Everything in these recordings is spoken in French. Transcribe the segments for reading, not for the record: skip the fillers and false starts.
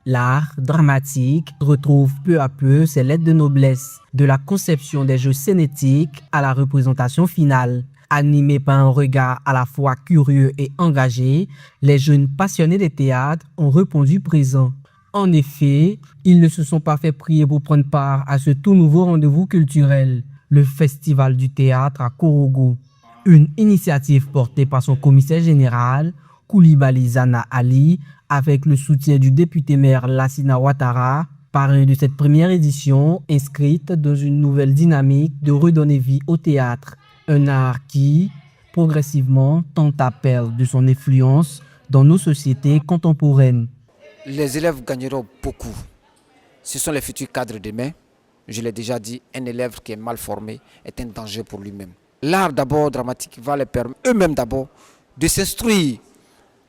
L'art dramatique retrouve peu à peu ses lettres de noblesse, de la conception des jeux scénétiques à la représentation finale. Animés par un regard à la fois curieux et engagé, les jeunes passionnés des théâtres ont répondu présent. En effet, ils ne se sont pas fait prier pour prendre part à ce tout nouveau rendez-vous culturel, le Festival du théâtre à Korogo. Une initiative portée par son commissaire général, Coulibaly Zana Ali, avec le soutien du député-maire Lassina Ouattara, parrain de cette première édition inscrite dans une nouvelle dynamique de redonner vie au théâtre. Un art qui, progressivement, tente à perdre de son influence dans nos sociétés contemporaines. Les élèves gagneront beaucoup. Ce sont les futurs cadres demain. Je l'ai déjà dit, un élève qui est mal formé est un danger pour lui-même. L'art d'abord dramatique va les permettre eux-mêmes d'abord de s'instruire.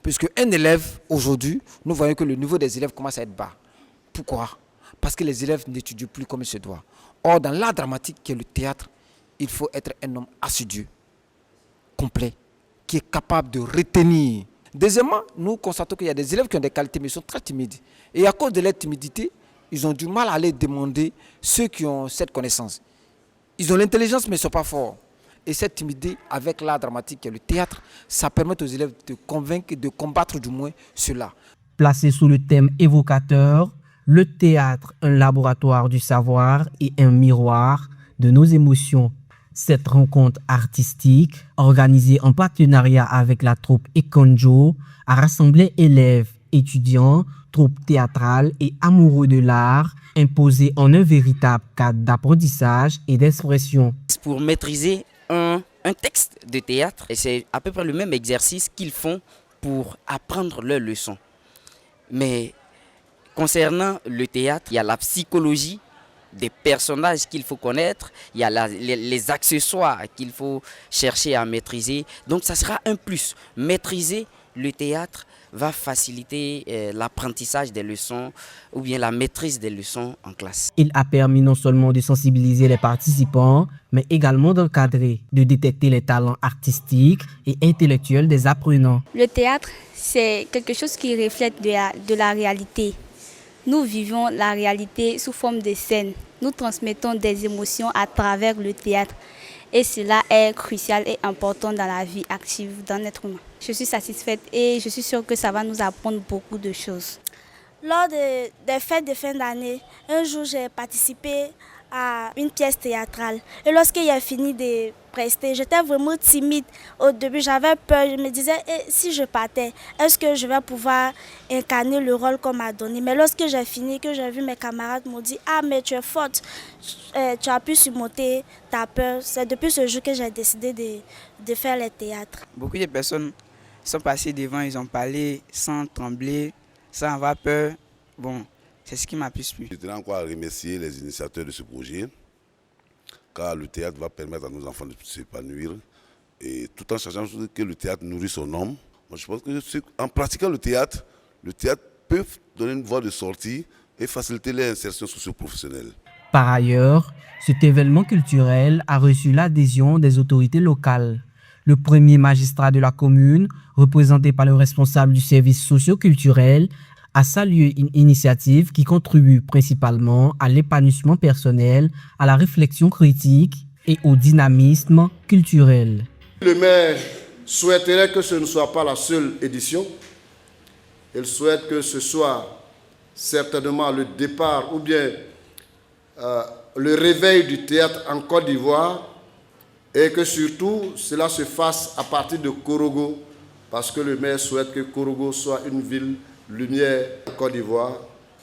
Puisque un élève, aujourd'hui, nous voyons que le niveau des élèves commence à être bas. Pourquoi? Parce que les élèves n'étudient plus comme il se doit. Or, dans l'art dramatique qui est le théâtre, il faut être un homme assidu, complet, qui est capable de retenir. Deuxièmement, nous constatons qu'il y a des élèves qui ont des qualités, mais ils sont très timides. Et à cause de leur timidité, ils ont du mal à aller demander ceux qui ont cette connaissance. Ils ont l'intelligence, mais ils ne sont pas forts. Et cette timidité, avec l'art dramatique et le théâtre, ça permet aux élèves de convaincre, de combattre du moins cela. Placé sous le thème évocateur, le théâtre, un laboratoire du savoir et un miroir de nos émotions. Cette rencontre artistique, organisée en partenariat avec la troupe Ekonjo, a rassemblé élèves, étudiants, troupes théâtrales et amoureux de l'art, imposés en un véritable cadre d'apprentissage et d'expression. Pour maîtriser un texte de théâtre, et c'est à peu près le même exercice qu'ils font pour apprendre leurs leçons. Mais concernant le théâtre, il y a la psychologie des personnages qu'il faut connaître, il y a les accessoires qu'il faut chercher à maîtriser. Donc ça sera un plus. Maîtriser le théâtre va faciliter l'apprentissage des leçons ou bien la maîtrise des leçons en classe. Il a permis non seulement de sensibiliser les participants, mais également d'encadrer, de détecter les talents artistiques et intellectuels des apprenants. Le théâtre, c'est quelque chose qui reflète de la réalité. Nous vivons la réalité sous forme de scène. Nous transmettons des émotions à travers le théâtre. Et cela est crucial et important dans la vie active d'un être humain. Je suis satisfaite et je suis sûre que ça va nous apprendre beaucoup de choses. Lors des fêtes de fin d'année, un jour j'ai participé à une pièce théâtrale. Et lorsqu'il a fini de prester, j'étais vraiment timide. Au début, j'avais peur. Je me disais, si je partais, est-ce que je vais pouvoir incarner le rôle qu'on m'a donné? Mais lorsque j'ai fini, que j'ai vu mes camarades m'ont dit, ah mais tu es forte, tu as pu surmonter ta peur. C'est depuis ce jour que j'ai décidé de faire le théâtre. Beaucoup de personnes sont passées devant, ils ont parlé sans trembler, sans avoir peur. Bon, c'est ce qui m'a plus plu. Je tenais encore à remercier les initiateurs de ce projet, car le théâtre va permettre à nos enfants de s'épanouir, et tout en sachant que le théâtre nourrit son homme. Moi, je pense qu'en pratiquant le théâtre peut donner une voie de sortie et faciliter l'insertion socio-professionnelle. Par ailleurs, cet événement culturel a reçu l'adhésion des autorités locales. Le premier magistrat de la commune, représenté par le responsable du service socio-culturel, a salué une initiative qui contribue principalement à l'épanouissement personnel, à la réflexion critique et au dynamisme culturel. Le maire souhaiterait que ce ne soit pas la seule édition. Il souhaite que ce soit certainement le départ ou bien le réveil du théâtre en Côte d'Ivoire et que surtout cela se fasse à partir de Korogo parce que le maire souhaite que Korogo soit une ville lumière en Côte d'Ivoire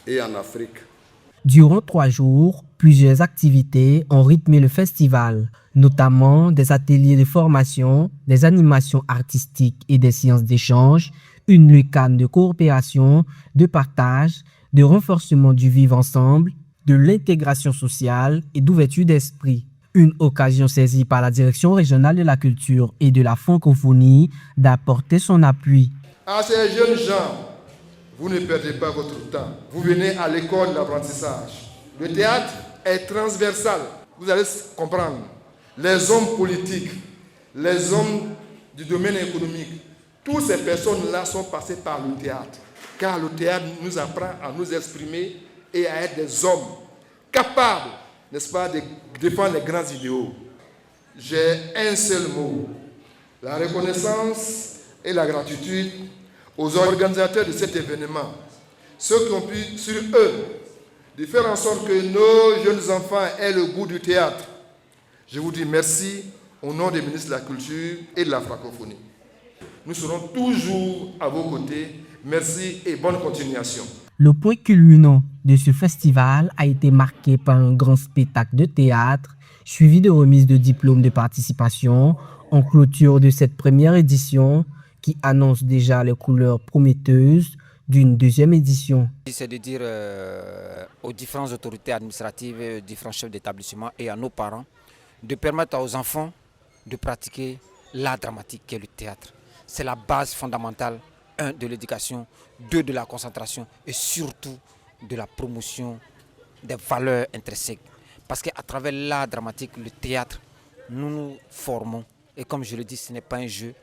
et en Afrique. Durant 3 jours, plusieurs activités ont rythmé le festival, notamment des ateliers de formation, des animations artistiques et des séances d'échange, une lucane de coopération, de partage, de renforcement du vivre ensemble, de l'intégration sociale et d'ouverture d'esprit. Une occasion saisie par la Direction régionale de la culture et de la francophonie d'apporter son appui. À ces jeunes gens, vous ne perdez pas votre temps. Vous venez à l'école de l'apprentissage. Le théâtre est transversal. Vous allez comprendre. Les hommes politiques, les hommes du domaine économique, toutes ces personnes-là sont passées par le théâtre. car le théâtre nous apprend à nous exprimer et à être des hommes capables, n'est-ce pas, de défendre les grands idéaux. J'ai un seul mot, la reconnaissance et la gratitude aux organisateurs de cet événement, ceux qui ont pu, sur eux, de faire en sorte que nos jeunes enfants aient le goût du théâtre. Je vous dis merci au nom des ministres de la Culture et de la Francophonie. Nous serons toujours à vos côtés. Merci et bonne continuation. Le point culminant de ce festival a été marqué par un grand spectacle de théâtre, suivi de remise de diplômes de participation en clôture de cette première édition qui annonce déjà les couleurs prometteuses d'une deuxième édition. C'est de dire aux différentes autorités administratives, aux différents chefs d'établissement et à nos parents de permettre aux enfants de pratiquer l'art dramatique qu'est le théâtre. C'est la base fondamentale, 1, de l'éducation, 2, de la concentration et surtout de la promotion des valeurs intrinsèques. Parce qu'à travers l'art dramatique, le théâtre, nous nous formons. Et comme je le dis, ce n'est pas un jeu,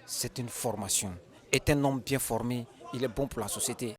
c'est une formation. Et un homme bien formé, il est bon pour la société.